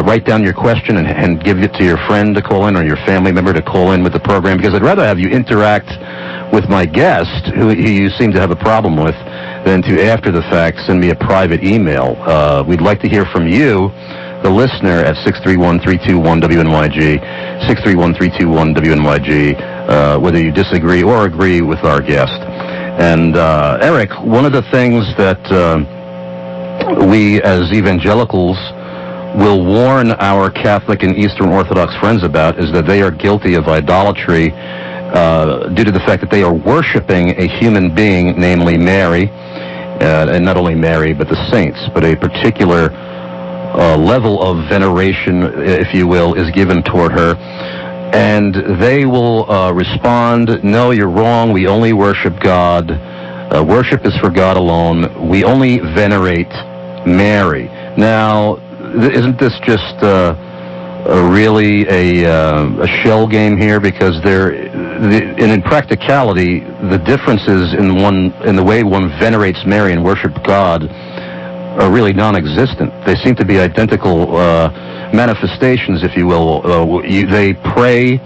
write down your question and give it to your friend to call in or your family member to call in with the program, because I'd rather have you interact with my guest, who you seem to have a problem with, than to, after the fact, send me a private email. We'd like to hear from you, the listener, at 631-321-WNYG, 631-321-WNYG, whether you disagree or agree with our guest. And, Eric, one of the things that we as evangelicals will warn our Catholic and Eastern Orthodox friends about is that they are guilty of idolatry due to the fact that they are worshiping a human being, namely Mary, and not only Mary, but the saints, but a particular level of veneration, if you will, is given toward her. And they will respond, no, you're wrong, we only worship God. Worship is for God alone. We only venerate Mary. Now, isn't this just really a shell game here? Because in practicality, the differences in the way one venerates Mary and worship God are really non-existent. They seem to be identical manifestations, if you will. They pray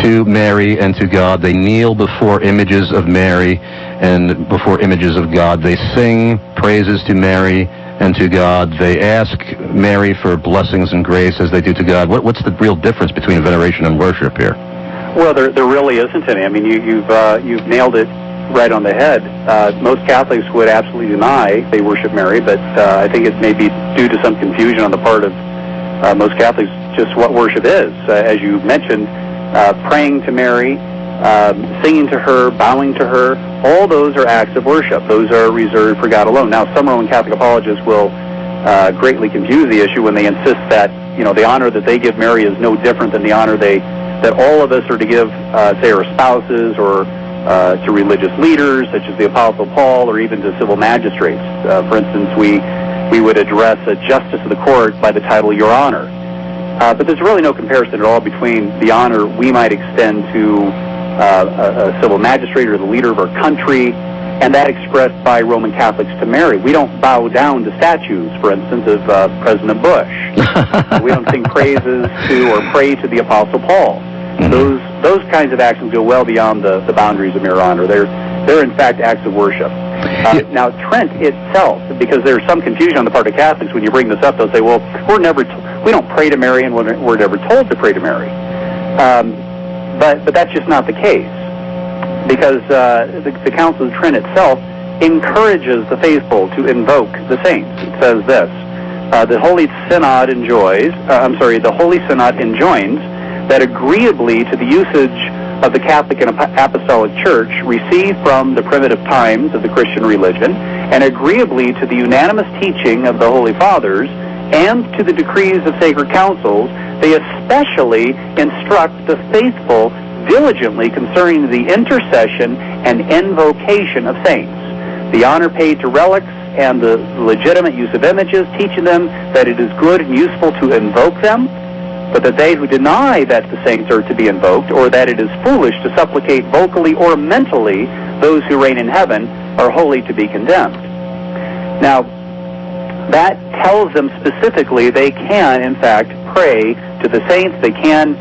to Mary and to God. They kneel before images of Mary and before images of God. They sing praises to Mary and to God. They ask Mary for blessings and grace as they do to God. What's the real difference between veneration and worship here? Well, there really isn't any. I mean, you've nailed it right on the head. Most Catholics would absolutely deny they worship Mary, but I think it may be due to some confusion on the part of most Catholics just what worship is. As you mentioned, praying to Mary, singing to her, bowing to her, all those are acts of worship. Those are reserved for God alone. Now, some Roman Catholic apologists will greatly confuse the issue when they insist that, the honor that they give Mary is no different than the honor that all of us are to give, say, our spouses or to religious leaders, such as the Apostle Paul, or even to civil magistrates. For instance, we would address a justice of the court by the title Your Honor. But there's really no comparison at all between the honor we might extend to a civil magistrate or the leader of our country, and that expressed by Roman Catholics to Mary. We don't bow down to statues, for instance, of President Bush. We don't sing praises to or pray to the Apostle Paul. Those kinds of actions go well beyond the boundaries of mere honor. They're in fact acts of worship. Now, Trent itself, because there's some confusion on the part of Catholics when you bring this up, they'll say, well, we don't pray to Mary and we're never told to pray to Mary. But that's just not the case, because the Council of Trent itself encourages the faithful to invoke the saints. It says this, the Holy Synod enjoins that agreeably to the usage of the Catholic and Apostolic Church received from the primitive times of the Christian religion, and agreeably to the unanimous teaching of the Holy Fathers and to the decrees of sacred councils, they especially instruct the faithful diligently concerning the intercession and invocation of saints, the honor paid to relics, and the legitimate use of images, teaching them that it is good and useful to invoke them, but that they who deny that the saints are to be invoked, or that it is foolish to supplicate vocally or mentally those who reign in heaven, are wholly to be condemned. Now, that tells them specifically they can, in fact, pray to the saints, they can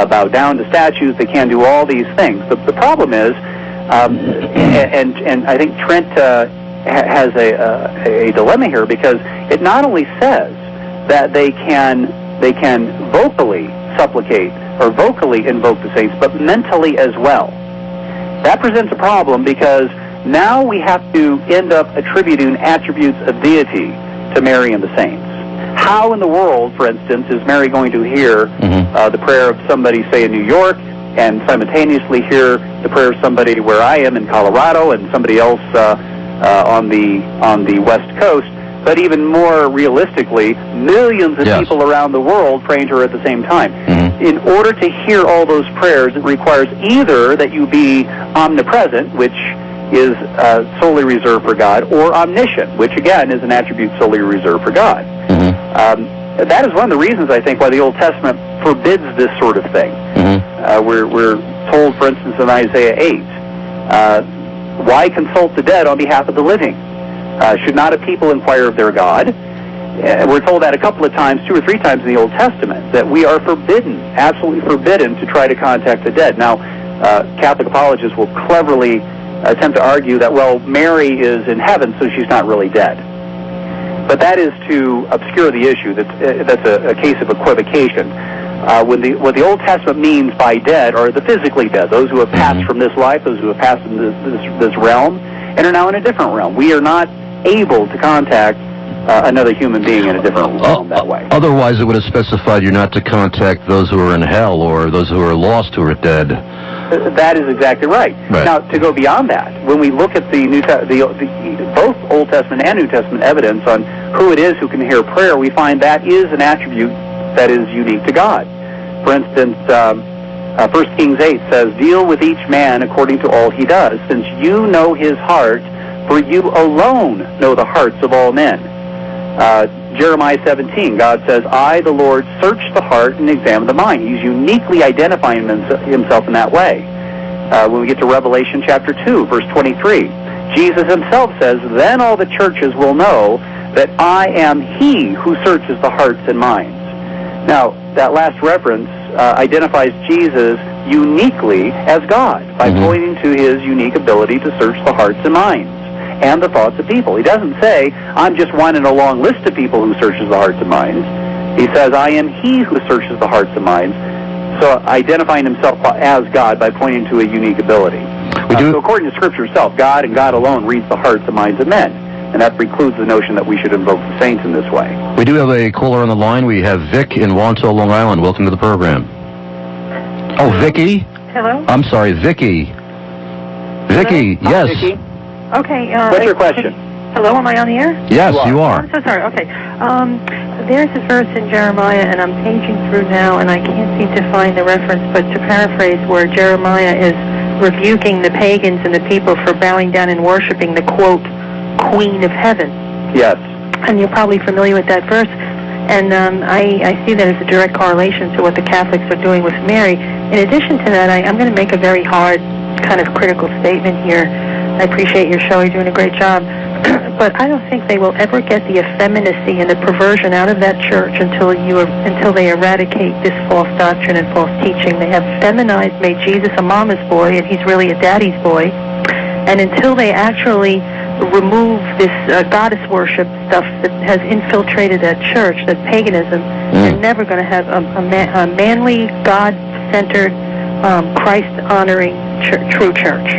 bow down to statues, they can do all these things. The problem is, and I think Trent has a dilemma here, because it not only says that they can vocally supplicate or vocally invoke the saints, but mentally as well. That presents a problem, because now we have to end up attributing attributes of deity to Mary and the saints. How in the world, for instance, is Mary going to hear the prayer of somebody, say, in New York, and simultaneously hear the prayer of somebody where I am in Colorado, and somebody else on the West Coast? But even more realistically, millions of people around the world praying to her at the same time. In order to hear all those prayers, it requires either that you be omnipresent, which is solely reserved for God, or omniscient, which again is an attribute solely reserved for God. That is one of the reasons, I think, why the Old Testament forbids this sort of thing. We're told, for instance, in Isaiah 8, why consult the dead on behalf of the living? Should not a people inquire of their God? We're told that a couple of times, 2 or 3 times in the Old Testament, that we are forbidden, absolutely forbidden, to try to contact the dead. Now, Catholic apologists will cleverly attempt to argue that, well, Mary is in heaven, so she's not really dead. But that is to obscure the issue. That's a case of equivocation. What the Old Testament means by dead are the physically dead, those who have passed from this life, those who have passed in this realm, and are now in a different realm. We are not able to contact another human being in a different realm that way. Otherwise, it would have specified you're not to contact those who are in hell or those who are lost who are dead. That is exactly right. Now, to go beyond that, when we look at both Old Testament and New Testament evidence on who it is who can hear prayer, we find that is an attribute that is unique to God. For instance, 1 Kings 8 says, "Deal with each man according to all he does, since you know his heart, for you alone know the hearts of all men." Jeremiah 17, God says, "I, the Lord, search the heart and examine the mind." He's uniquely identifying himself in that way. When we get to Revelation chapter 2, verse 23, Jesus himself says, "Then all the churches will know that I am he who searches the hearts and minds." Now, that last reference identifies Jesus uniquely as God by pointing to his unique ability to search the hearts and minds and the thoughts of people. He doesn't say, "I'm just one in a long list of people who searches the hearts and minds." He says, "I am he who searches the hearts and minds." So identifying himself as God by pointing to a unique ability. So according to Scripture itself, God and God alone reads the hearts and minds of men. And that precludes the notion that we should invoke the saints in this way. We do have a caller on the line. We have Vic in Wanto, Long Island. Welcome to the program. Oh, Vicky? Hello? I'm sorry, Vicky. Vicky, yes. Hi, Vicky. Okay. What's your question? Hello, am I on the air? Yes, you Oh, are. I'm so sorry. Okay. There's a verse in Jeremiah, and I'm paging through now, and I can't seem to find the reference, but to paraphrase, where Jeremiah is rebuking the pagans and the people for bowing down and worshiping the, quote, Queen of Heaven. Yes. And you're probably familiar with that verse. And I see that as a direct correlation to what the Catholics are doing with Mary. In addition to that, I'm going to make a very hard kind of critical statement here. I appreciate your show. You're doing a great job. But I don't think they will ever get the effeminacy and the perversion out of that church until they eradicate this false doctrine and false teaching. They have feminized, made Jesus a mama's boy, and he's really a daddy's boy. And until they actually remove this goddess worship stuff that has infiltrated that church, that paganism, they're never going to have a manly, God-centered, Christ-honoring true church.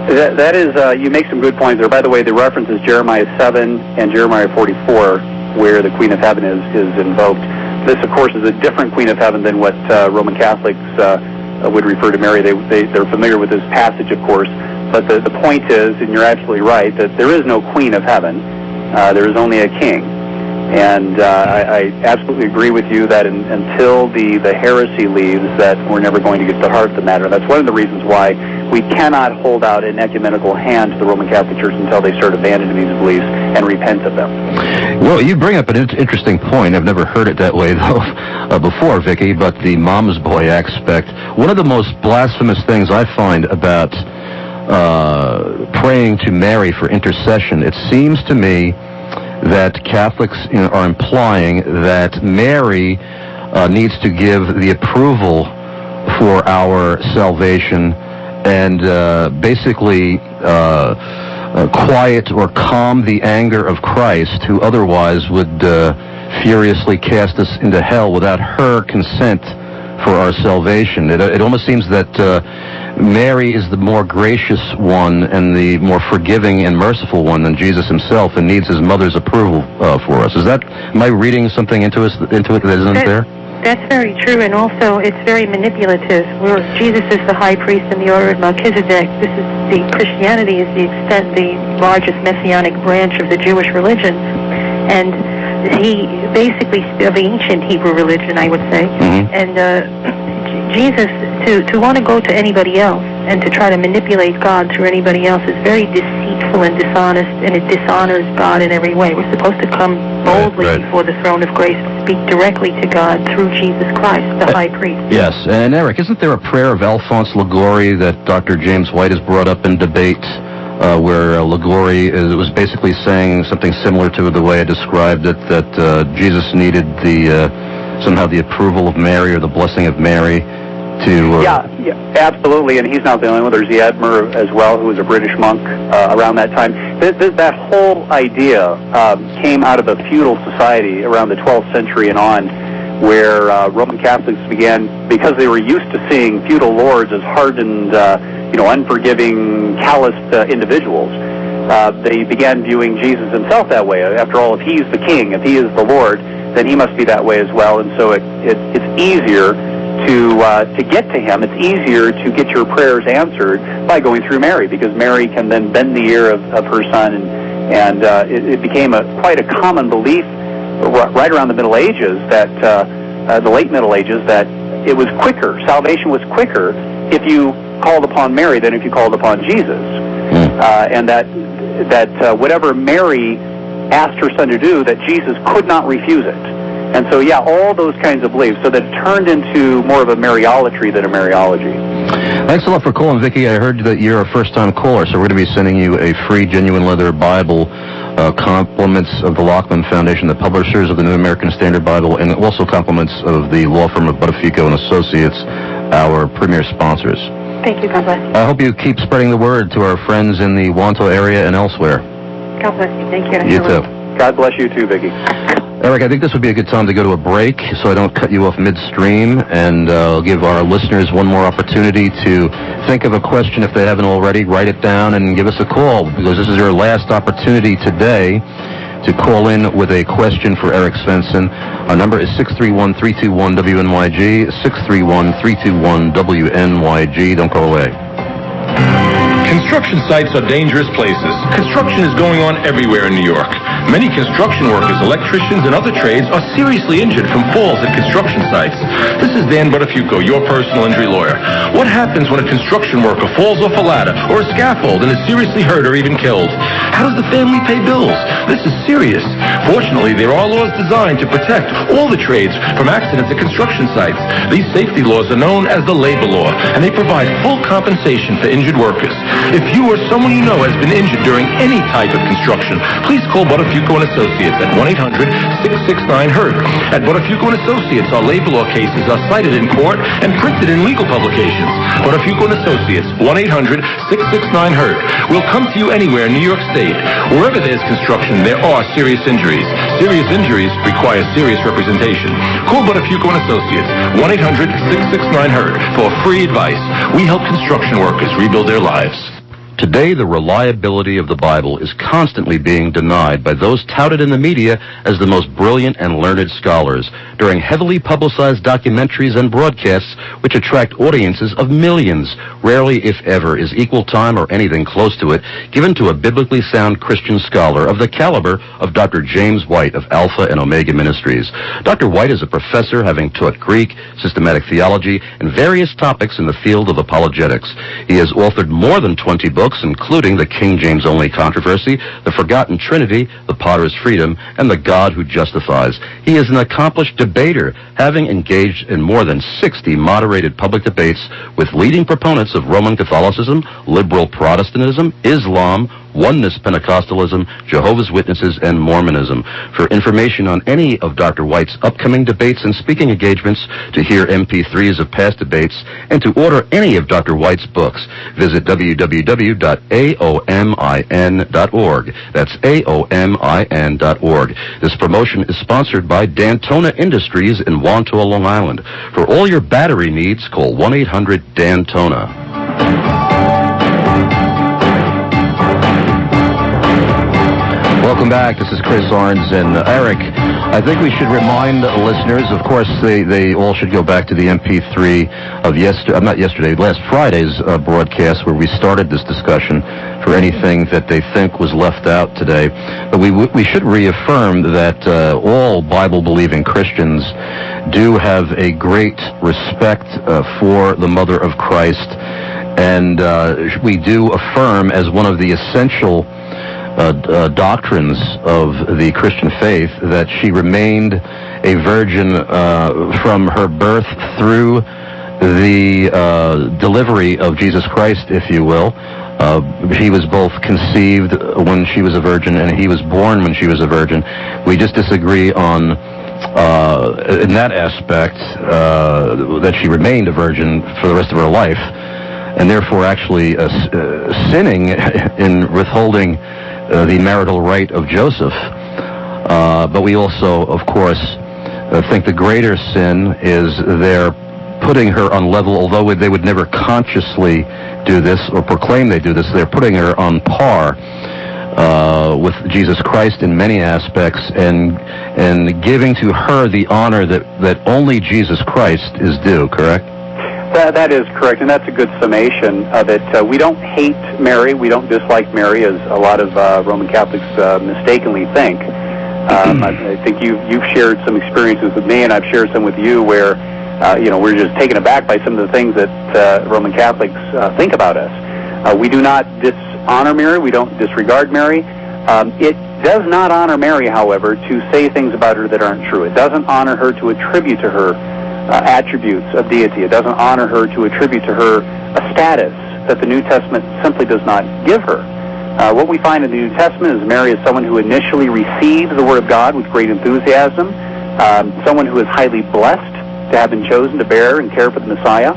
That is, you make some good points there. By the way, the reference is Jeremiah 7 and Jeremiah 44, where the Queen of Heaven is invoked. This, of course, is a different Queen of Heaven than what Roman Catholics would refer to Mary. They're familiar with this passage, of course. But the point is, and you're absolutely right, that there is no Queen of Heaven. There is only a king. And I absolutely agree with you that until the heresy leaves, that we're never going to get to the heart of the matter. That's one of the reasons why we cannot hold out an ecumenical hand to the Roman Catholic Church until they start abandoning these beliefs and repent of them. Well, you bring up an interesting point. I've never heard it that way, though, before, Vicky, but the mama's boy aspect. One of the most blasphemous things I find about praying to Mary for intercession, it seems to me that Catholics are implying that Mary needs to give the approval for our salvation and basically quiet or calm the anger of Christ, who otherwise would furiously cast us into hell without her consent for our salvation. It almost seems that Mary is the more gracious one and the more forgiving and merciful one than Jesus himself, and needs his mother's approval for us. Am I reading something into it that isn't there? That's very true, and also it's very manipulative. Where Jesus is the high priest in the order of Melchizedek. Christianity is the largest messianic branch of the Jewish religion, and he basically, of the ancient Hebrew religion, I would say. And Jesus, to want to go to anybody else and to try to manipulate God through anybody else is very deceitful and dishonest, and it dishonors God in every way. We're supposed to come boldly before the throne of grace and speak directly to God through Jesus Christ, the high priest. Yes, and Eric, isn't there a prayer of Alphonse Liguori that Dr. James White has brought up in debate, where Liguori was basically saying something similar to the way I described it, that Jesus needed somehow the approval of Mary or the blessing of Mary to... Yeah, absolutely, and he's not the only one. There's Yadmer as well, who was a British monk around that time. That whole idea came out of a feudal society around the 12th century and on, where Roman Catholics began, because they were used to seeing feudal lords as hardened, unforgiving, calloused individuals. They began viewing Jesus himself that way. After all, if he's the king, if he is the Lord, then he must be that way as well. And so it's easier to get to him. It's easier to get your prayers answered by going through Mary, because Mary can then bend the ear of her son, and it became quite a common belief right around the Middle Ages, that the late Middle Ages, that it was quicker. Salvation was quicker if you called upon Mary than if you called upon Jesus, and that whatever Mary asked her son to do, that Jesus could not refuse it. And so, all those kinds of beliefs, so that it turned into more of a Mariolatry than a Mariology. Thanks a lot for calling, Vicky. I heard that you're a first-time caller, so we're going to be sending you a free genuine leather Bible, compliments of the Lockman Foundation, the publishers of the New American Standard Bible, and also compliments of the law firm of Buttafuoco and Associates, our premier sponsors. Thank you. God bless you. I hope you keep spreading the word to our friends in the Wanto area and elsewhere. God bless you. Thank you. You too. God bless you too, Vicki. Eric, I think this would be a good time to go to a break so I don't cut you off midstream, and I'll give our listeners one more opportunity to think of a question if they haven't already. Write it down and give us a call, because this is your last opportunity today to call in with a question for Eric Svendsen. Our number is 631-321-WNYG, 631-321-WNYG. Don't go away. Construction sites are dangerous places. Construction is going on everywhere in New York. Many construction workers, electricians, and other trades are seriously injured from falls at construction sites. This is Dan Buttafuoco, your personal injury lawyer. What happens when a construction worker falls off a ladder or a scaffold and is seriously hurt or even killed? How does the family pay bills? This is serious. Fortunately, there are laws designed to protect all the trades from accidents at construction sites. These safety laws are known as the labor law, and they provide full compensation for injured workers. If you or someone you know has been injured during any type of construction, please call Buttafuoco & Associates at 1-800-669-HURT. At Buttafuoco & Associates, our labor law cases are cited in court and printed in legal publications. Buttafuoco & Associates, 1-800-669-HURT. We'll come to you anywhere in New York State. Wherever there's construction, there are serious injuries. Serious injuries require serious representation. Call Buttafuoco & Associates, 1-800-669-HURT for free advice. We help construction workers rebuild their lives. Today, the reliability of the Bible is constantly being denied by those touted in the media as the most brilliant and learned scholars during heavily publicized documentaries and broadcasts which attract audiences of millions. Rarely, if ever, is equal time or anything close to it given to a biblically sound Christian scholar of the caliber of Dr. James White of Alpha and Omega Ministries. Dr. White is a professor having taught Greek, systematic theology, and various topics in the field of apologetics. He has authored more than 20 books, including The King James Only Controversy, The Forgotten Trinity, The Potter's Freedom, and The God Who Justifies. He is an accomplished debater, having engaged in more than 60 moderated public debates with leading proponents of Roman Catholicism, liberal Protestantism, Islam, Oneness Pentecostalism, Jehovah's Witnesses, and Mormonism. For information on any of Dr. White's upcoming debates and speaking engagements, to hear MP3s of past debates, and to order any of Dr. White's books, visit www.aomin.org. That's aomin.org. This promotion is sponsored by Dantona Industries in Wantua, Long Island. For all your battery needs, call 1-800-DANTONA. Welcome back. This is Chris Arns and Eric. I think we should remind listeners, of course, they all should go back to the MP3 of last Friday's broadcast where we started this discussion for anything that they think was left out today. But we should reaffirm that all Bible-believing Christians do have a great respect for the Mother of Christ, and we do affirm as one of the essential doctrines of the Christian faith that she remained a virgin from her birth through the delivery of Jesus Christ, if you will. He was both conceived when she was a virgin and he was born when she was a virgin. We just disagree on in that aspect that she remained a virgin for the rest of her life, and therefore actually sinning in withholding the marital right of Joseph. But we also, of course, think the greater sin is their putting her on level, although they would never consciously do this or proclaim they do this, they're putting her on par with Jesus Christ in many aspects, and giving to her the honor that only Jesus Christ is due, correct? That is correct, and that's a good summation of it. We don't hate Mary, we don't dislike Mary, as a lot of Roman Catholics mistakenly think. I think you've shared some experiences with me, and I've shared some with you where we're just taken aback by some of the things that Roman Catholics think about us. We do not dishonor Mary, we don't disregard Mary. It does not honor Mary, however, to say things about her that aren't true. It doesn't honor her to attribute to her attributes of deity. It doesn't honor her to attribute to her a status that the New Testament simply does not give her. What we find in the New Testament is Mary is someone who initially received the Word of God with great enthusiasm, someone who is highly blessed to have been chosen to bear and care for the Messiah,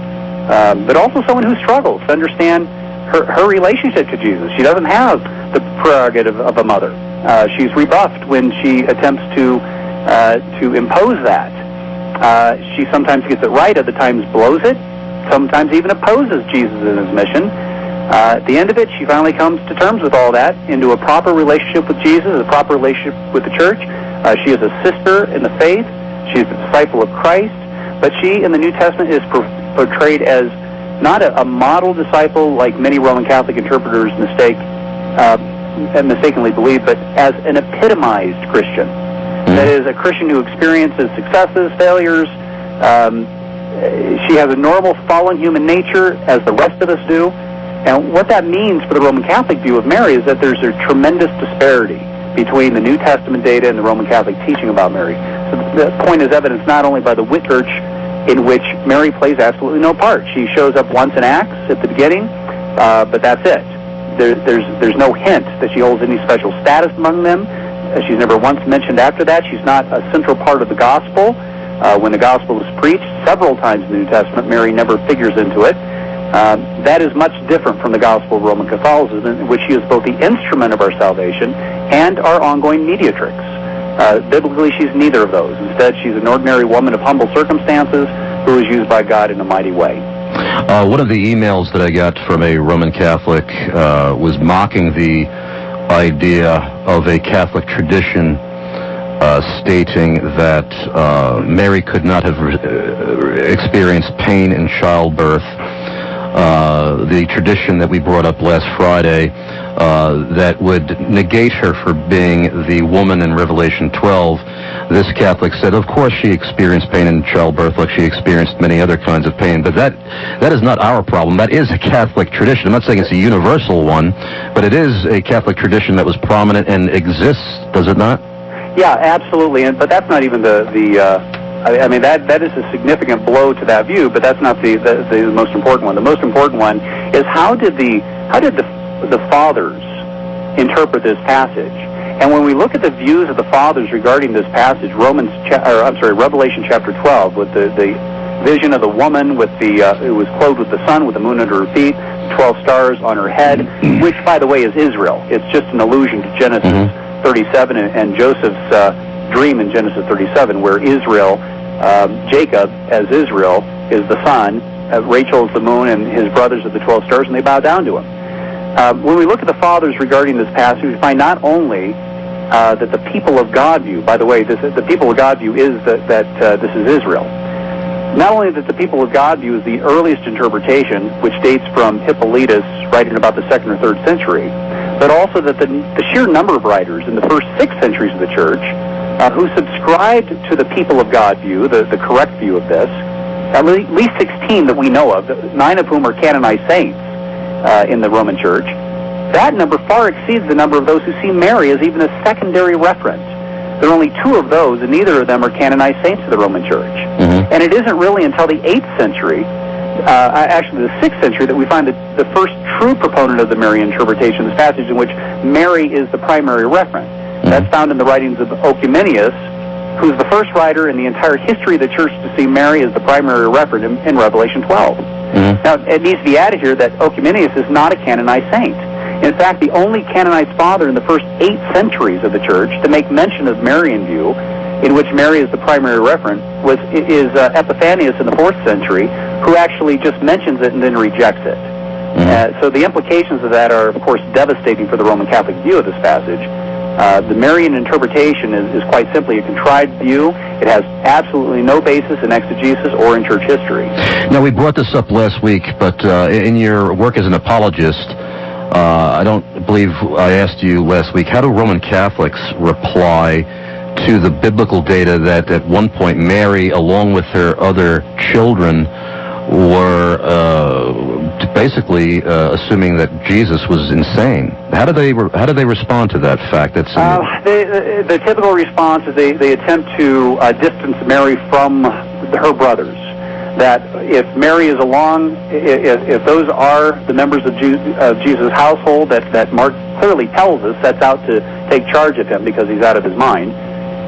but also someone who struggles to understand her relationship to Jesus. She doesn't have the prerogative of a mother. She's rebuffed when she attempts to to impose that. She sometimes gets it right, other times blows it, sometimes even opposes Jesus and his mission. At the end of it, she finally comes to terms with all that, into a proper relationship with Jesus, a proper relationship with the church. She is a sister in the faith. She's a disciple of Christ. But she, in the New Testament, is portrayed as not a model disciple like many Roman Catholic interpreters mistakenly believe, but as an epitomized Christian. That is, a Christian who experiences successes, failures. She has a normal fallen human nature, as the rest of us do. And what that means for the Roman Catholic view of Mary is that there's a tremendous disparity between the New Testament data and the Roman Catholic teaching about Mary. So the point is evidenced not only by the Whit Church, in which Mary plays absolutely no part. She shows up once in Acts at the beginning, but that's it. There's no hint that she holds any special status among them. She's never once mentioned after that. She's not a central part of the gospel. When the gospel is preached several times in the New Testament, Mary never figures into it. That is much different from the gospel of Roman Catholicism, in which she is both the instrument of our salvation and our ongoing mediatrix. Biblically, she's neither of those. Instead, she's an ordinary woman of humble circumstances who is used by God in a mighty way. One of the emails that I got from a Roman Catholic was mocking the idea of a Catholic tradition stating that Mary could not have experienced pain in childbirth. The tradition that we brought up last Friday that would negate her for being the woman in Revelation 12. This Catholic said, of course she experienced pain in childbirth like she experienced many other kinds of pain, but that is not our problem. That is a Catholic tradition. I'm not saying it's a universal one, but it is a Catholic tradition that was prominent and exists, does it not? Yeah, absolutely. But that's not even that is a significant blow to that view, but that's not the most important one. The most important one is how did the fathers interpret this passage? And when we look at the views of the fathers regarding this passage, Revelation chapter 12, with the vision of the woman with who was clothed with the sun, with the moon under her feet, 12 stars on her head, which, by the way, is Israel. It's just an allusion to Genesis 37 and Joseph's dream in Genesis 37, where Israel, Jacob as Israel, is the sun, Rachel is the moon, and his brothers are the 12 stars, and they bow down to him. When we look at the fathers regarding this passage, we find not only that the people of God view, by the way, the people of God view is that this is Israel. Not only that the people of God view is the earliest interpretation, which dates from Hippolytus, writing about the 2nd or 3rd century, but also that the sheer number of writers in the first 6 centuries of the Church who subscribed to the people of God view, the correct view of this, at least 16 that we know of, 9 of whom are canonized saints in the Roman Church. That number far exceeds the number of those who see Mary as even a secondary reference. There are only 2 of those, and neither of them are canonized saints of the Roman Church. And it isn't really until the 8th century, actually the 6th century, that we find the first true proponent of the Marian interpretation of this passage, in which Mary is the primary reference. That's found in the writings of Oecumenius, who's the first writer in the entire history of the Church to see Mary as the primary referent in Revelation 12. Now, it needs to be added here that Oecumenius is not a canonized saint. In fact, the only canonized father in the first 8 centuries of the Church to make mention of Marian view, in which Mary is the primary referent, is Epiphanius in the 4th century, who actually just mentions it and then rejects it. So the implications of that are, of course, devastating for the Roman Catholic view of this passage. The Marian interpretation is quite simply a contrived view. It has absolutely no basis in exegesis or in church history. Now, we brought this up last week, but in your work as an apologist, I don't believe I asked you last week, how do Roman Catholics reply to the biblical data that at one point Mary, along with her other children, were basically assuming that Jesus was insane? How do they respond to that fact? That's the typical response is they attempt to distance Mary from her brothers. That if Mary is along, if those are the members of Jesus' household that Mark clearly tells us sets out to take charge of him because he's out of his mind,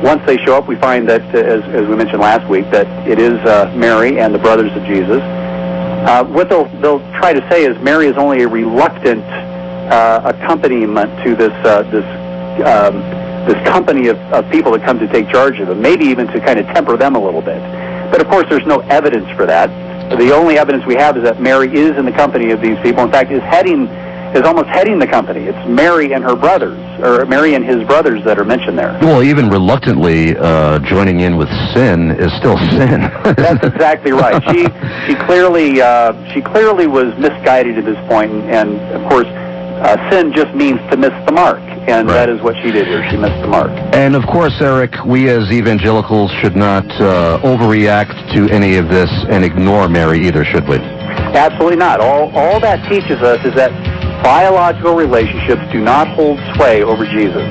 once they show up, we find that, as we mentioned last week, that it is Mary and the brothers of Jesus. What they'll try to say is Mary is only a reluctant accompaniment to this company of people that come to take charge of them, maybe even to kind of temper them a little bit. But of course, there's no evidence for that. The only evidence we have is that Mary is in the company of these people. In fact, is almost heading the company. It's Mary and her brothers, or Mary and his brothers that are mentioned there. Well, even reluctantly joining in with sin is still sin. That's exactly right. She clearly was misguided at this point, and of course, sin just means to miss the mark, and right. that is what she did here. She missed the mark. And of course, Eric, we as evangelicals should not overreact to any of this and ignore Mary either, should we? Absolutely not. All that teaches us is that biological relationships do not hold sway over Jesus,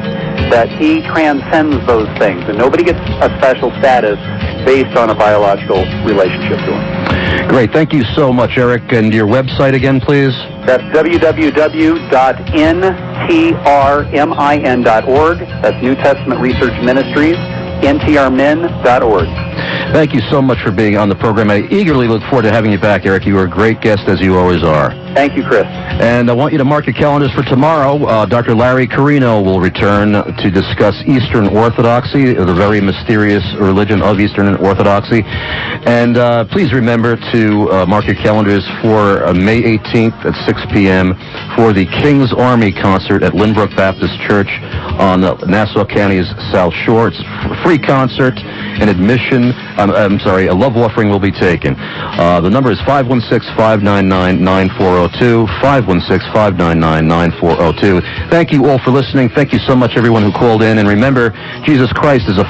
that he transcends those things, and nobody gets a special status based on a biological relationship to him. Great. Thank you so much, Eric. And your website again, please? That's www.ntrmin.org. That's New Testament Research Ministries, ntrmin.org. Thank you so much for being on the program. I eagerly look forward to having you back, Eric. You are a great guest, as you always are. Thank you, Chris. And I want you to mark your calendars for tomorrow. Dr. Larry Carino will return to discuss Eastern Orthodoxy, the very mysterious religion of Eastern Orthodoxy. And please remember to mark your calendars for May 18th at 6 p.m. for the King's Army concert at Lynbrook Baptist Church on Nassau County's South Shore. It's a free concert, and admission, a love offering will be taken. The number is 516-599-9402, 516-599-9402. Thank you all for listening. Thank you so much, everyone who called in. And remember, Jesus Christ is a